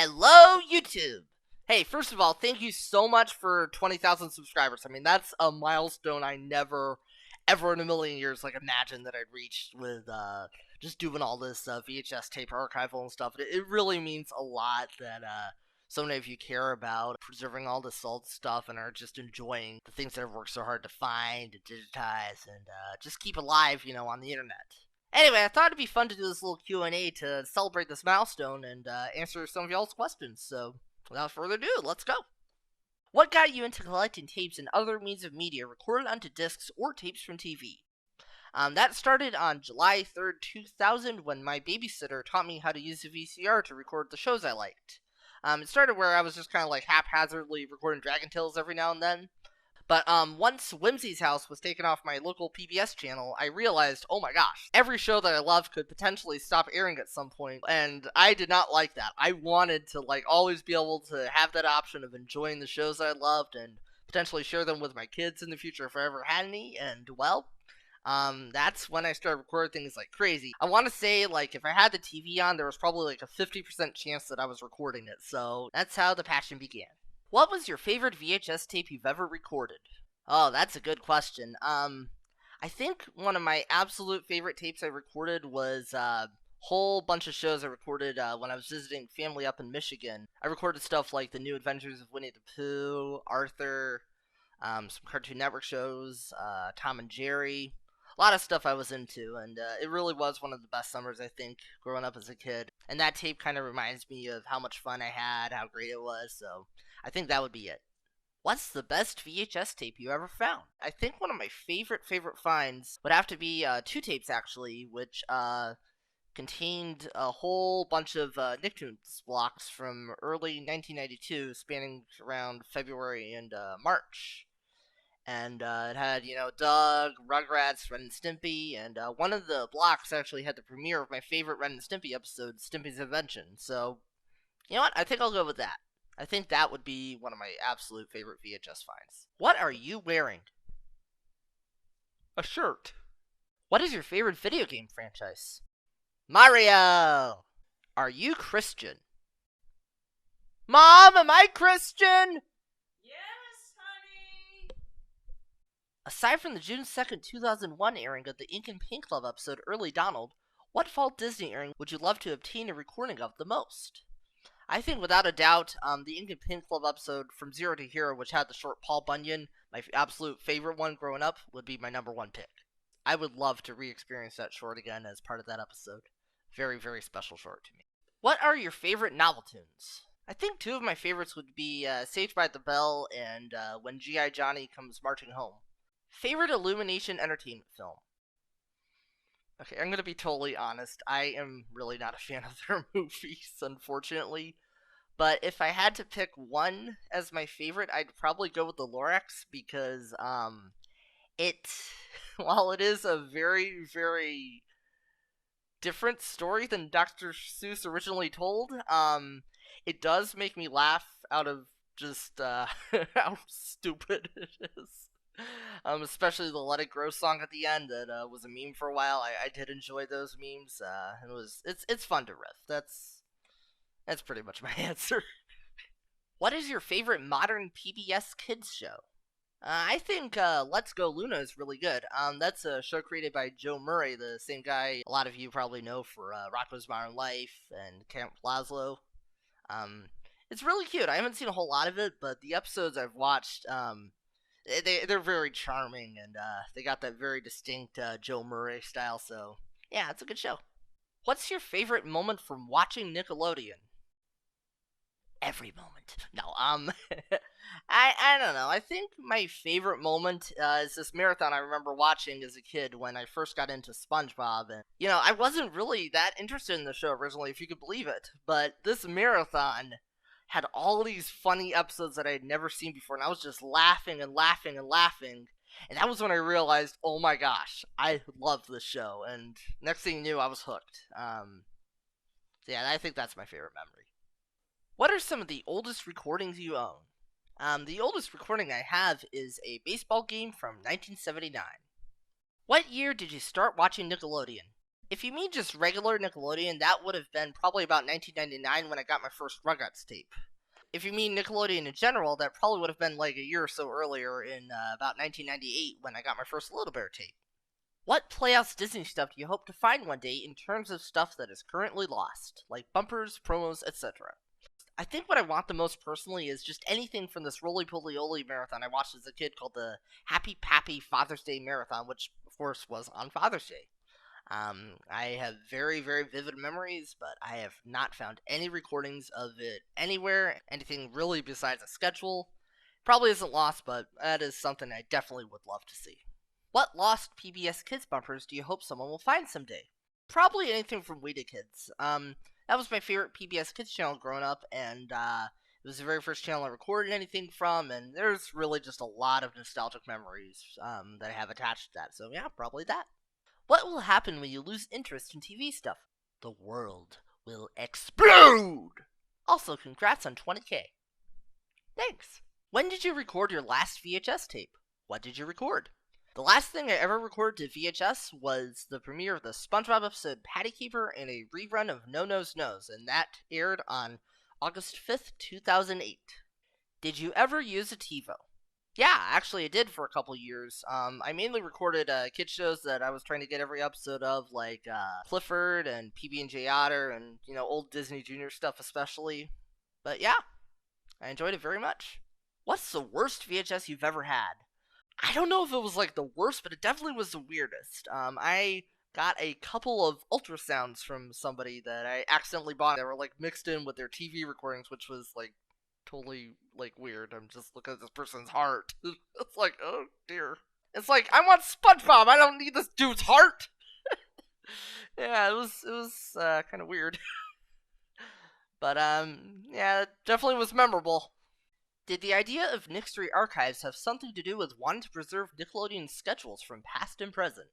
Hello, YouTube! Hey, first of all, thank you so much for 20,000 subscribers. I mean, that's a milestone I never, ever in a million years, imagined that I'd reached with, just doing all this, VHS tape archival and stuff. It really means a lot that, so many of you care about preserving all this old stuff and are just enjoying the things that I've worked so hard to find, to digitize, and, just keep alive, on the internet. Anyway, I thought it'd be fun to do this little Q&A to celebrate this milestone and answer some of y'all's questions. So, without further ado, let's go. What got you into collecting tapes and other means of media recorded onto discs or tapes from TV? That started on July 3rd, 2000, when my babysitter taught me how to use a VCR to record the shows I liked. It started where I was just kind of haphazardly recording Dragon Tales every now and then. But once Whimsy's house was taken off my local PBS channel, I realized, oh my gosh, every show that I loved could potentially stop airing at some point, and I did not like that. I wanted to always be able to have that option of enjoying the shows I loved and potentially share them with my kids in the future if I ever had any, and well, that's when I started recording things like crazy. I want to say, if I had the TV on, there was probably a 50% chance that I was recording it, so that's how the passion began. What was your favorite VHS tape you've ever recorded? Oh, that's a good question. I think one of my absolute favorite tapes I recorded was a whole bunch of shows I recorded when I was visiting family up in Michigan. I recorded stuff like The New Adventures of Winnie the Pooh, Arthur, some Cartoon Network shows, Tom and Jerry. A lot of stuff I was into, and it really was one of the best summers, I think, growing up as a kid. And that tape kind of reminds me of how much fun I had, how great it was, so I think that would be it. What's the best VHS tape you ever found? I think one of my favorite finds would have to be two tapes, actually, which contained a whole bunch of Nicktoons blocks from early 1992, spanning around February and March. And it had, Doug, Rugrats, Ren and Stimpy, and one of the blocks actually had the premiere of my favorite Ren and Stimpy episode, Stimpy's Invention. So, you know what? I think I'll go with that. I think that would be one of my absolute favorite VHS finds. What are you wearing? A shirt. What is your favorite video game franchise? Mario! Are you Christian? Mom, am I Christian? Aside from the June 2nd, 2001 airing of the Ink and Paint Club episode Early Donald, what fall Disney airing would you love to obtain a recording of the most? I think without a doubt, the Ink and Paint Club episode From Zero to Hero, which had the short Paul Bunyan, my absolute favorite one growing up, would be my number one pick. I would love to re-experience that short again as part of that episode. Very, very special short to me. What are your favorite novel tunes? I think two of my favorites would be Saved by the Bell and When G.I. Johnny Comes Marching Home. Favorite Illumination entertainment film? Okay, I'm gonna be totally honest. I am really not a fan of their movies, unfortunately. But if I had to pick one as my favorite, I'd probably go with the Lorax because, while it is a very, very different story than Dr. Seuss originally told, it does make me laugh out of just, how stupid it is. Especially the Let It Grow song at the end that was a meme for a while. I did enjoy those memes. It's fun to riff. That's pretty much my answer. What is your favorite modern PBS Kids show? I think Let's Go Luna is really good. That's a show created by Joe Murray, the same guy a lot of you probably know for Rocko's Modern Life and Camp Lazlo. It's really cute. I haven't seen a whole lot of it, but the episodes I've watched, they're very charming, and they got that very distinct Joe Murray style, so yeah, it's a good show. What's your favorite moment from watching Nickelodeon? Every moment. No, I don't know. I think my favorite moment is this marathon I remember watching as a kid when I first got into SpongeBob, and, I wasn't really that interested in the show originally, if you could believe it, but this marathon had all these funny episodes that I had never seen before, and I was just laughing and laughing and laughing, and that was when I realized, oh my gosh, I love this show, and next thing you knew, I was hooked. Yeah, I think that's my favorite memory. What are some of the oldest recordings you own? The oldest recording I have is a baseball game from 1979. What year did you start watching Nickelodeon? If you mean just regular Nickelodeon, that would have been probably about 1999 when I got my first Rugrats tape. If you mean Nickelodeon in general, that probably would have been like a year or so earlier in about 1998 when I got my first Little Bear tape. What Playhouse Disney stuff do you hope to find one day in terms of stuff that is currently lost, like bumpers, promos, etc.? I think what I want the most personally is just anything from this Roly Poly Oly marathon I watched as a kid called the Happy Pappy Father's Day Marathon, which of course was on Father's Day. I have very, very vivid memories, but I have not found any recordings of it anywhere, anything really besides a schedule. Probably isn't lost, but that is something I definitely would love to see. What lost PBS Kids bumpers do you hope someone will find someday? Probably anything from We Da Kids. That was my favorite PBS Kids channel growing up, and it was the very first channel I recorded anything from, and there's really just a lot of nostalgic memories that I have attached to that. So yeah, probably that. What will happen when you lose interest in TV stuff? The world will explode! Also, congrats on 20K. Thanks. When did you record your last VHS tape? What did you record? The last thing I ever recorded to VHS was the premiere of the SpongeBob episode Patty Keeper and a rerun of No Nose Knows, and that aired on August 5th, 2008. Did you ever use a Tivo? Yeah, actually I did for a couple years. I mainly recorded kid shows that I was trying to get every episode of, like Clifford and PB&J Otter and, old Disney Junior stuff especially. But yeah, I enjoyed it very much. What's the worst VHS you've ever had? I don't know if it was like the worst, but it definitely was the weirdest. I got a couple of ultrasounds from somebody that I accidentally bought that were like mixed in with their TV recordings, which was like totally like weird. I'm just looking at this person's heart. It's like, oh dear. It's like, I want SpongeBob. I don't need this dude's heart. Yeah, it was kind of weird. But yeah, it definitely was memorable. Did the idea of Nick3 Archives have something to do with wanting to preserve Nickelodeon schedules from past and present?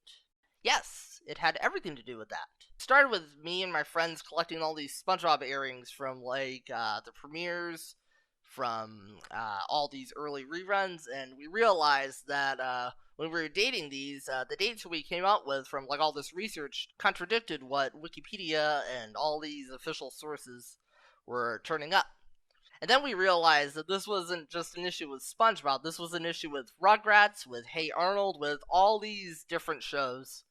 Yes, it had everything to do with that. It started with me and my friends collecting all these SpongeBob airings from like the premieres, from all these early reruns, and we realized that when we were dating these, the dates we came out with from like all this research contradicted what Wikipedia and all these official sources were turning up. And then we realized that this wasn't just an issue with SpongeBob, this was an issue with Rugrats, with Hey Arnold, with all these different shows.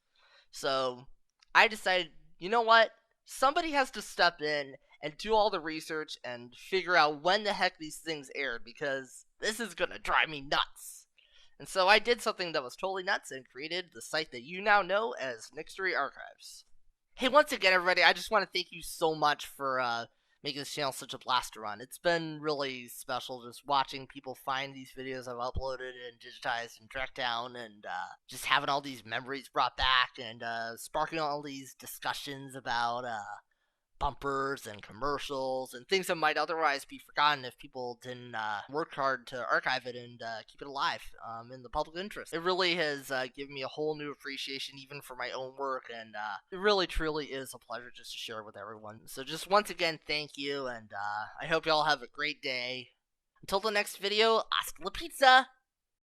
So I decided, you know what? Somebody has to step in and do all the research and figure out when the heck these things aired, because this is gonna drive me nuts. And so I did something that was totally nuts and created the site that you now know as Nick3 Archives. Hey, once again, everybody, I just want to thank you so much for making this channel such a blast to run. It's been really special just watching people find these videos I've uploaded and digitized and tracked down, and just having all these memories brought back, and sparking all these discussions about bumpers and commercials and things that might otherwise be forgotten if people didn't work hard to archive it and keep it alive in the public interest. It really has given me a whole new appreciation even for my own work, and it really truly is a pleasure just to share it with everyone. So just once again, thank you, and I hope you all have a great day. Until the next video, hasta la pizza!